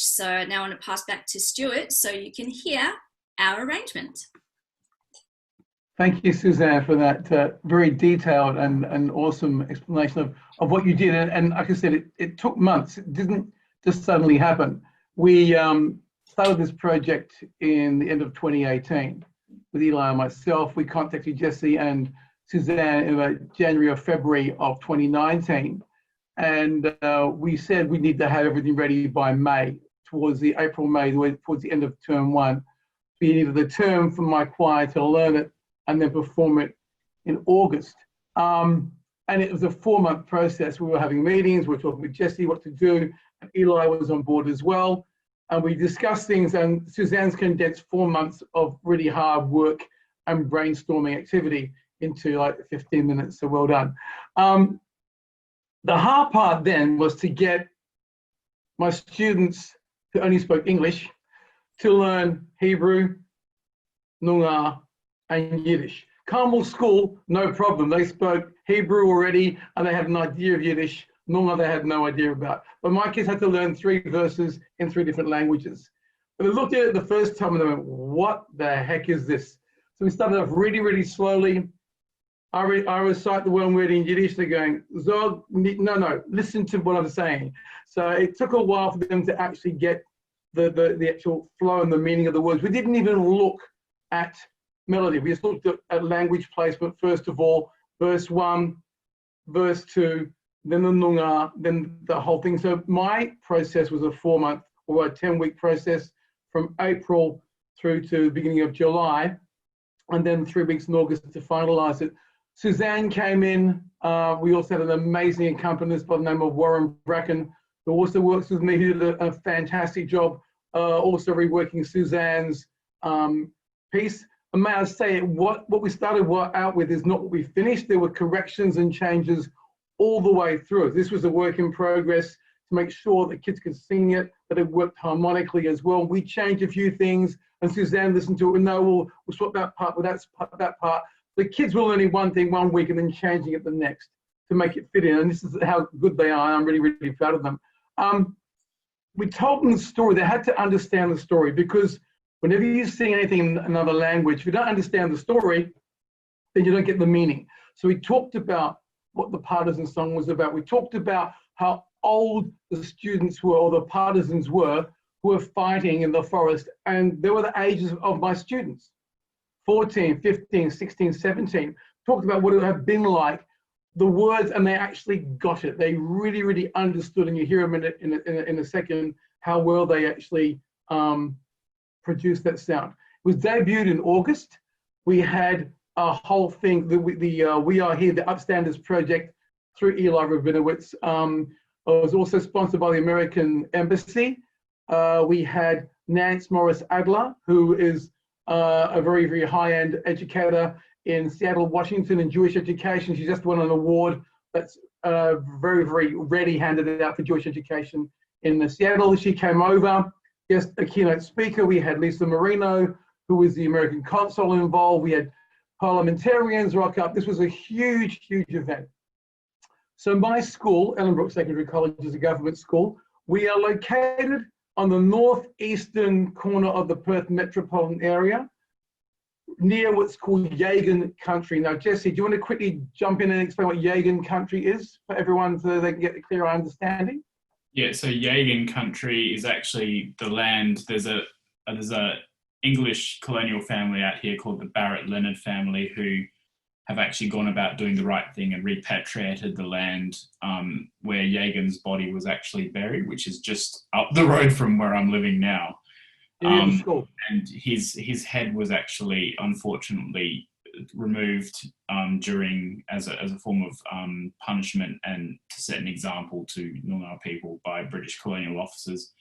So now I want to pass back to Stuart so you can hear our arrangement. Thank you, Suzanne, for that very detailed and awesome explanation of what you did. And like I said, it took months. It didn't just suddenly happen. We started this project in the end of 2018 with Eli and myself. We contacted Jesse and Suzanne in January or February of 2019. And we said we need to have everything ready by May, towards the April, May, towards the end of term one. We needed the term for my choir to learn it and then perform it in August. And it was a 4-month process. We were having meetings, we were talking with Jesse what to do, and Eli was on board as well. And we discussed things, and Suzanne's condensed 4 months of really hard work and brainstorming activity into like 15 minutes, so well done. The hard part then was to get my students who only spoke English to learn Hebrew, Noongar, and Yiddish. Carmel School, no problem. They spoke Hebrew already and they had an idea of Yiddish. Noongar they had no idea about. But my kids had to learn 3 verses in 3 different languages. But they looked at it the first time and they went, what the heck is this? So we started off really, really slowly. I recite the one word in Yiddish. They're going, Zog, no, listen to what I'm saying. So it took a while for them to actually get the actual flow and the meaning of the words. We didn't even look at melody. We just looked at language placement, first of all, verse 1, verse 2, then the Noongar, then the whole thing. So my process was a 4-month or a 10-week process from April through to the beginning of July, and then 3 weeks in August to finalize it. Suzanne came in. We also had an amazing accompanist by the name of Warren Bracken, who also works with me, who did a fantastic job, also reworking Suzanne's piece. And may I say, what we started out with is not what we finished. There were corrections and changes all the way through. This was a work in progress to make sure that kids could sing it, that it worked harmonically as well. We changed a few things, and Suzanne listened to it. No, we'll swap that part with that part. The kids were learning one thing one week and then changing it the next to make it fit in. And this is how good they are. I'm really, really proud of them. We told them the story. They had to understand the story, because whenever you sing anything in another language, if you don't understand the story, then you don't get the meaning. So we talked about what the partisan song was about. We talked about how old the students were, or the partisans were, who were fighting in the forest. And they were the ages of my students, 14, 15, 16, 17. Talked about what it had been like, the words, and they actually got it. They really, really understood, and you hear them in a second, how well they actually produced that sound. It was debuted in August. We had a whole thing, We Are Here, the Upstanders project through Eli Rabinowitz. It was also sponsored by the American Embassy. We had Nance Morris Adler, who is a very, very high-end educator in Seattle, Washington, in Jewish education. She just won an award that's very, very ready handed out for Jewish education in Seattle. She came over, just a keynote speaker. We had Lisa Marino, who was the American consul involved. We had parliamentarians rock up. This was a huge, huge event. So my school, Ellenbrook Secondary College, is a government school. We are located on the northeastern corner of the Perth metropolitan area, near what's called Yagan country. Now, Jesse, do you want to quickly jump in and explain what Yagan country is for everyone so they can get a clearer understanding? Yeah, so Yagan country is actually the land. There's a English colonial family out here called the Barrett-Leonard family, who have actually gone about doing the right thing and repatriated the land where Yagan's body was actually buried, which is just up the road from where I'm living now. And his head was actually, unfortunately, removed during as a form of punishment and to set an example to Noongar people by British colonial officers.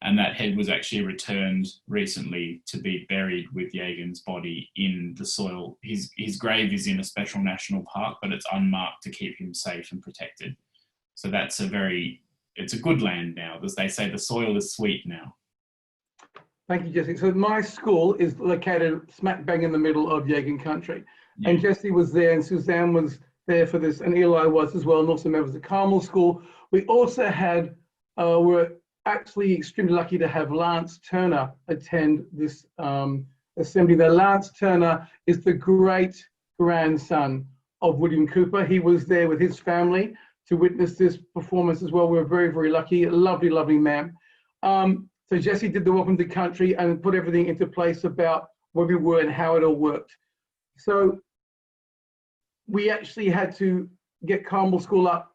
And that head was actually returned recently to be buried with Yagan's body in the soil. His grave is in a special national park, but it's unmarked to keep him safe and protected. So it's a good land now. As they say, the soil is sweet now. Thank you, Jesse. So my school is located smack bang in the middle of Yagan country. Yeah. And Jesse was there and Suzanne was there for this, and Eli was as well, and also members of Carmel School. We also had, we're actually extremely lucky to have Lance Turner attend this assembly. Now, Lance Turner is the great grandson of William Cooper. He was there with his family to witness this performance as well. We were very, very lucky. Lovely, lovely man. So Jesse did the Welcome to Country and put everything into place about where we were and how it all worked. So we actually had to get Carmel School up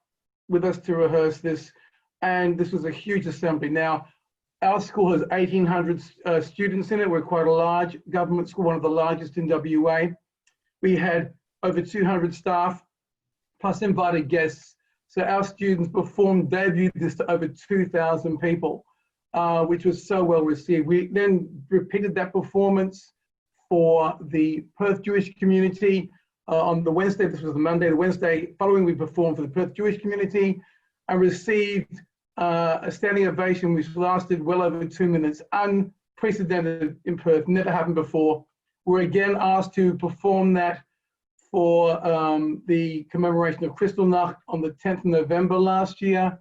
with us to rehearse this, and this was a huge assembly. Now, our school has 1,800 students in it. We're quite a large government school, one of the largest in WA. We had over 200 staff, plus invited guests. So our students performed, debuted this to over 2,000 people, which was so well received. We then repeated that performance for the Perth Jewish community on the Wednesday. This was the Monday. The Wednesday following, we performed for the Perth Jewish community and received a standing ovation which lasted well over 2 minutes, unprecedented in Perth, never happened before. We're again asked to perform that for the commemoration of Kristallnacht on the 10th of November last year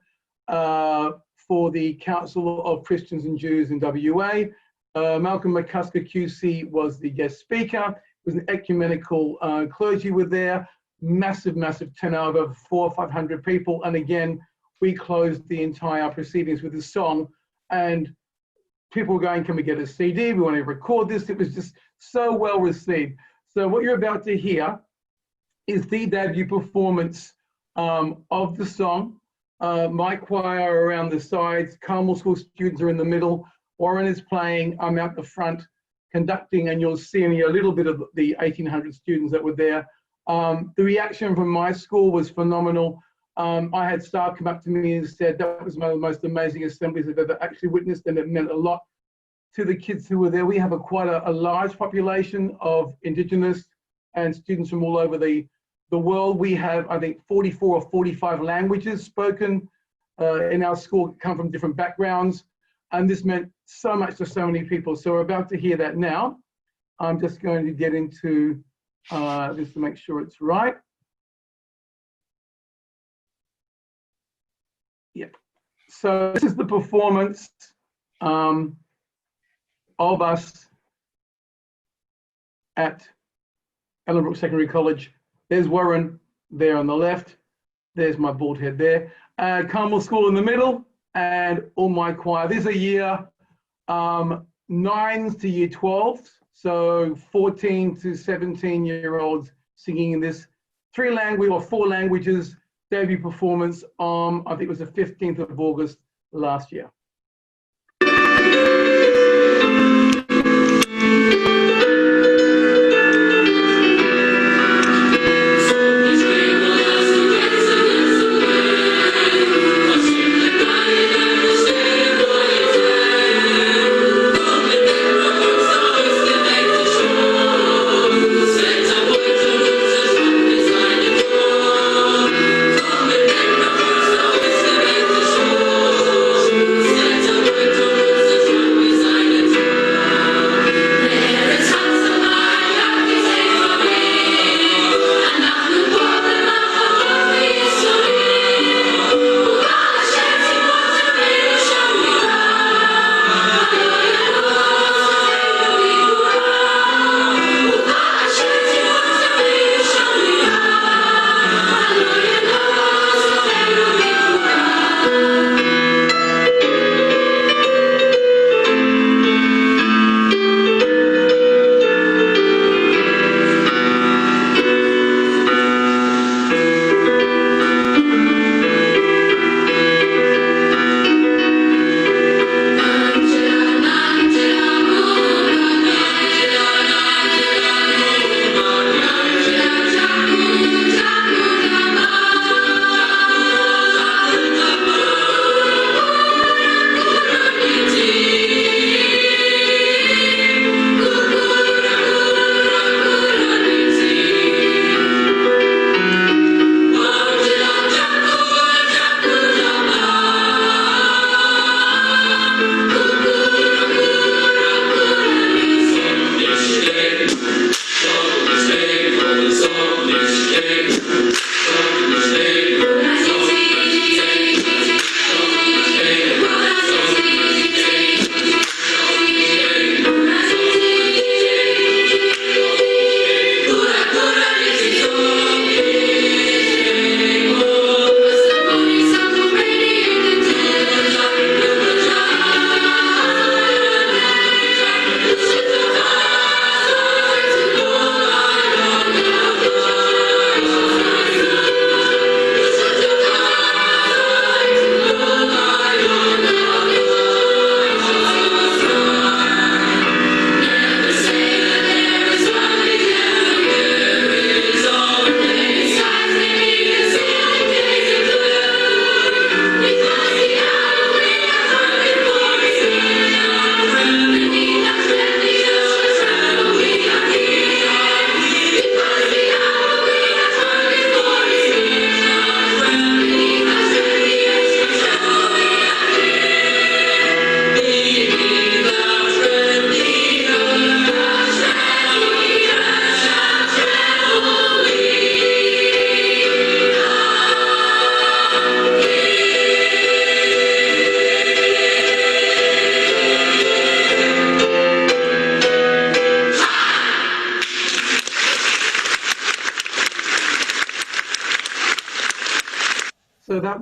for the Council of Christians and Jews in WA. Malcolm McCusker QC was the guest speaker. It was an ecumenical clergy were there, massive, massive turnout of 400 or 500 people. And again, we closed the entire proceedings with a song, and people were going, can we get a CD? We want to record this. It was just so well received. So what you're about to hear is the debut performance of the song. My choir are around the sides, Carmel School students are in the middle, Warren is playing, I'm out the front conducting, and you'll see a little bit of the 1,800 students that were there. The reaction from my school was phenomenal. I had staff come up to me and said that was one of the most amazing assemblies I've ever actually witnessed, and it meant a lot to the kids who were there. We have quite a large population of Indigenous and students from all over the world. We have, I think, 44 or 45 languages spoken in our school, come from different backgrounds, and this meant so much to so many people. So we're about to hear that now. I'm just going to get into this to make sure it's right. Yeah. So this is the performance of us at Ellenbrook Secondary College. There's Warren there on the left. There's my bald head there. Carmel School in the middle, and all my choir. These are year 9s to year 12s, so 14 to 17-year-olds singing in this 4 languages debut performance on, I think it was the 15th of August last year. Thank you.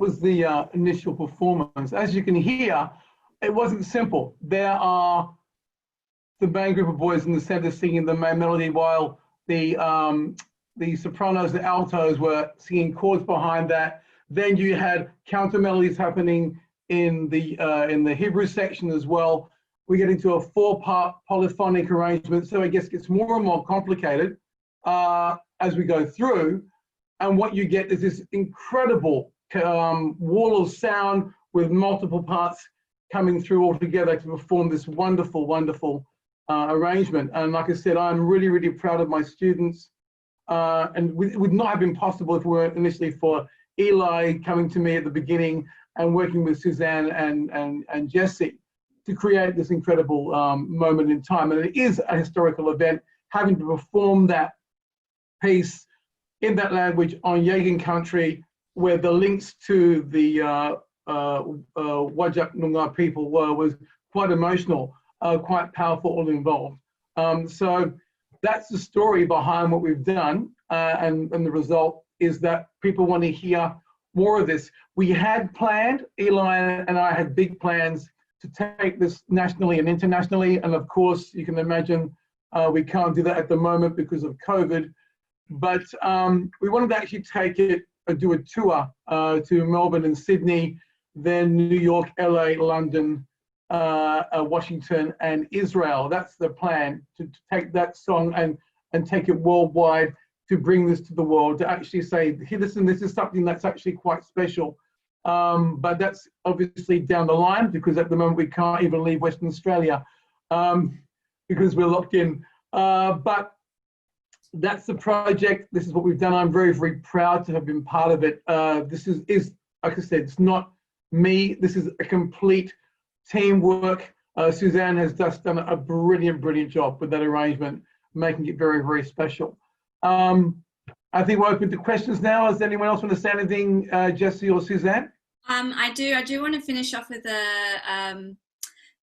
was the initial performance. As you can hear, it wasn't simple. There are the main group of boys in the center singing the main melody, while the sopranos, the altos were singing chords behind that. Then you had counter melodies happening in the Hebrew section as well. We get into a 4-part polyphonic arrangement, so it gets more and more complicated as we go through. And what you get is this incredible wall of sound with multiple parts coming through all together to perform this wonderful, wonderful arrangement. And like I said, I'm really, really proud of my students. And it would not have been possible if it weren't initially for Eli coming to me at the beginning and working with Suzanne and Jesse to create this incredible moment in time. And it is a historical event, having to perform that piece in that language on Yagan country, where the links to the Wajak Noongar people was quite emotional, quite powerful, all involved. So that's the story behind what we've done, and the result is that people want to hear more of this. We had planned, Eli and I had big plans to take this nationally and internationally, and of course, you can imagine we can't do that at the moment because of COVID, but we wanted to actually take it, do a tour to Melbourne and Sydney, then New York, LA, London, Washington and Israel. That's the plan, to take that song and take it worldwide, to bring this to the world, to actually say, hey, listen, this is something that's actually quite special. But that's obviously down the line, because at the moment we can't even leave Western Australia because we're locked in. But that's the project. This is what we've done. I'm very, very proud to have been part of it. This is like I said, it's not me. This is a complete teamwork. Suzanne has just done a brilliant, brilliant job with that arrangement, making it very, very special. I think we're open to questions now. Does anyone else want to say anything, Jesse or Suzanne? I do want to finish off with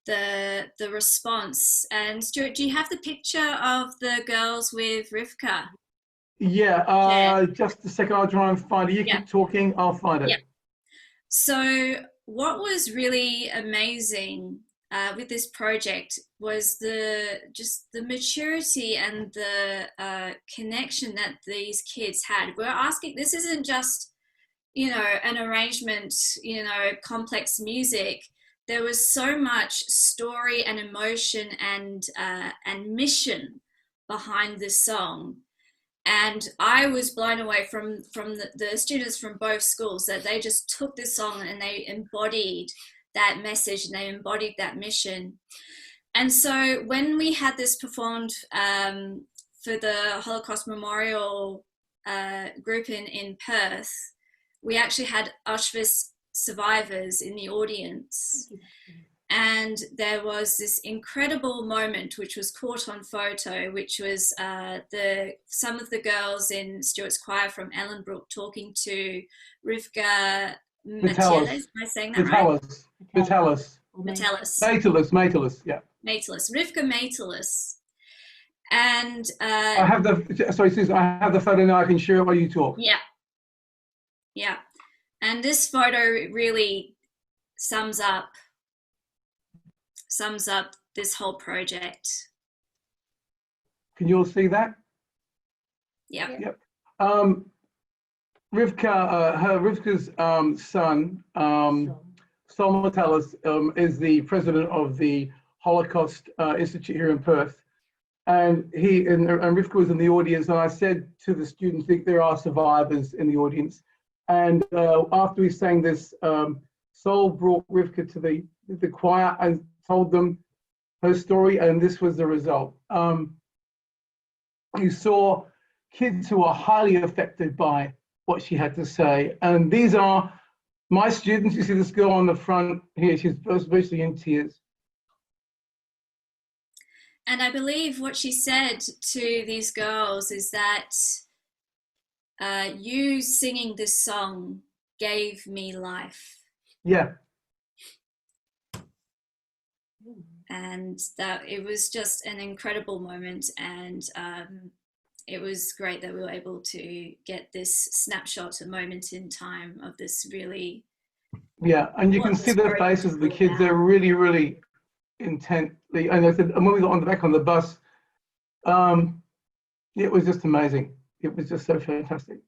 the response. And Stuart, do you have the picture of the girls with Rivka? Yeah, just a second, I'll try and find it. You keep talking, I'll find it. Yeah. So what was really amazing with this project was just the maturity and the connection that these kids had. We're asking, this isn't just, an arrangement, complex music. There was so much story and emotion and mission behind this song. And I was blown away from the students from both schools, that they just took this song and they embodied that message and they embodied that mission. And so when we had this performed for the Holocaust Memorial group in Perth, we actually had Auschwitz survivors in the audience. And there was this incredible moment which was caught on photo, which was some of the girls in Stuart's choir from Ellenbrook talking to Rivka Metellus. Am I saying that right? Metellus. Rivka Metellus. And I have sorry, Susan, I have the photo now. I can share it while you talk. Yeah. And this photo really sums up this whole project. Can you all see that? Yep. Rivka's son, Sol Metellus, is the president of the Holocaust Institute here in Perth. And Rivka was in the audience, and I said to the students, there are survivors in the audience. And after we sang this, Sol brought Rivka to the choir and told them her story, and this was the result. You saw kids who are highly affected by what she had to say. And these are my students. You see this girl on the front here, she's basically in tears. And I believe what she said to these girls is that you singing this song gave me life. Yeah. And that it was just an incredible moment, and it was great that we were able to get this snapshot, a moment in time of this really Yeah, and you can see the faces of the kids. They're really, really intently. And I said, and when we got on the back on the bus, it was just amazing. It was just so fantastic.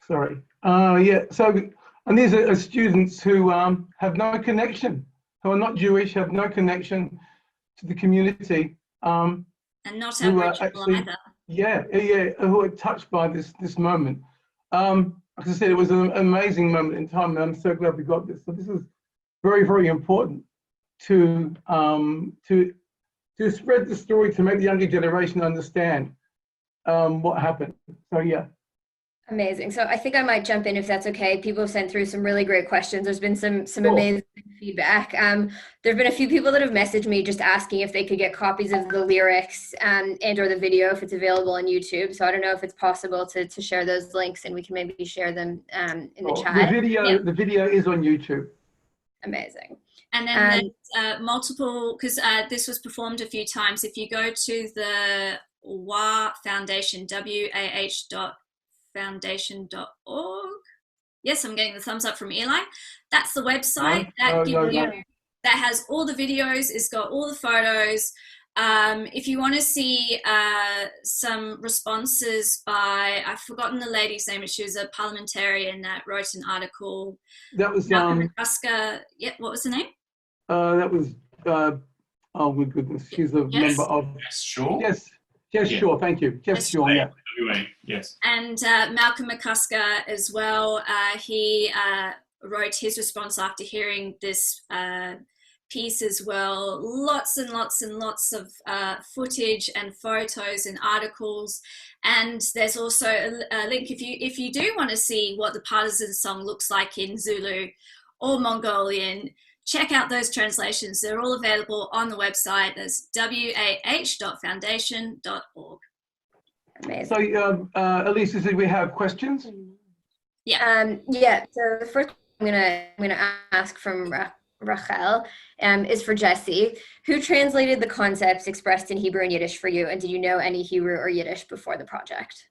Sorry. Yeah. So, and these are students who have no connection, who are not Jewish, have no connection to the community. And not who are Aboriginal actually, either. yeah, who are touched by this moment. Like I said, it was an amazing moment in time, and I'm so glad we got this. So this is very, very important to spread the story, to make the younger generation understand what happened. So yeah. Amazing. So I think I might jump in if that's okay. People have sent through some really great questions. There's been some Cool. amazing feedback. There've been a few people that have messaged me just asking if they could get copies of the lyrics and or the video if it's available on YouTube. So I don't know if it's possible to share those links, and we can maybe share them in the chat. The video is on YouTube. Amazing. And then there's multiple, because this was performed a few times. If you go to the WAH Foundation, wah.foundation.org. Yes, I'm getting the thumbs up from Eli. That's the website that has all the videos. It's got all the photos. If you want to see some responses by, I've forgotten the lady's name, but she was a parliamentarian that wrote an article. That was McCusker. Yeah, what was the name? That was oh my goodness, she's a member of. Yes, sure. Yes, sure. Thank you. Yes, sure. Yeah. Yes. And Malcolm McCusker as well. He wrote his response after hearing this piece as well. Lots and lots and lots of footage and photos and articles. And there's also a link if you do want to see what the partisan song looks like in Zulu or Mongolian. Check out those translations. They're all available on the website. There's wah.foundation.org. Amazing. So, Elise, did we have questions? Yeah. Yeah. So the first I'm gonna ask from Rachel is for Jesse. Who translated the concepts expressed in Hebrew and Yiddish for you, and did you know any Hebrew or Yiddish before the project?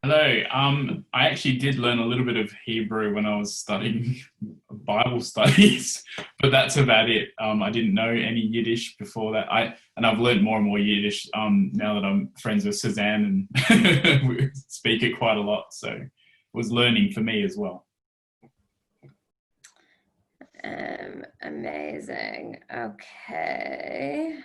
Hello. I actually did learn a little bit of Hebrew when I was studying Bible studies, but that's about it. I didn't know any Yiddish before that. I've learned more and more Yiddish now that I'm friends with Suzanne, and we speak it quite a lot. So it was learning for me as well. Amazing. Okay.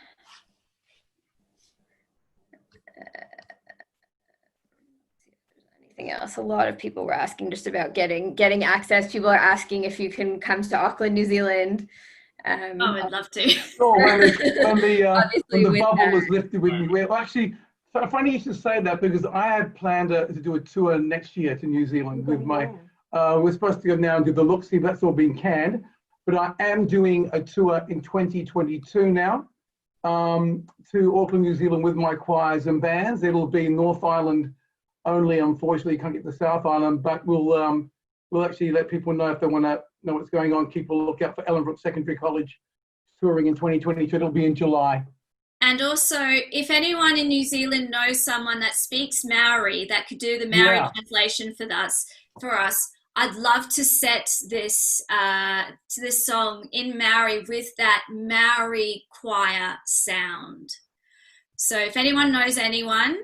Anything else? A lot of people were asking just about getting access. People are asking if you can come to Auckland, New Zealand. I'd love to. Sure, when the bubble was lifted with me. Well, actually, funny you should say that, because I had planned to do a tour next year to New Zealand with my. We're supposed to go now and do the look-see, but that's all been canned. But I am doing a tour in 2022 now to Auckland, New Zealand with my choirs and bands. It'll be North Island only. Unfortunately, can't get the South Island, but we'll actually let people know if they want to know what's going on. Keep a lookout for Ellenbrook Secondary College touring in 2022. It'll be in July. And also, if anyone in New Zealand knows someone that speaks Maori that could do the Maori translation for us, I'd love to set this to this song in Maori with that Maori choir sound. So if anyone knows anyone,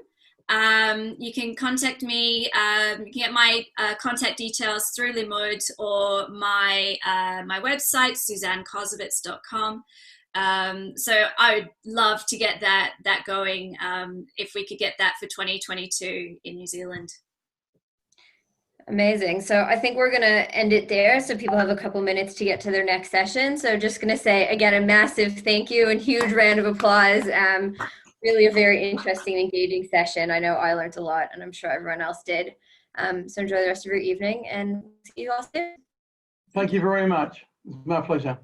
you can contact me. You can get my contact details through Limmud or my website, suzannekosovitz.com. So I would love to get that going if we could get that for 2022 in New Zealand. Amazing. So I think we're going to end it there so people have a couple minutes to get to their next session. So just going to say, again, a massive thank you and huge round of applause. Really a very interesting, engaging session. I know I learned a lot, and I'm sure everyone else did. So enjoy the rest of your evening, and see you all soon. Thank you very much. It's my pleasure.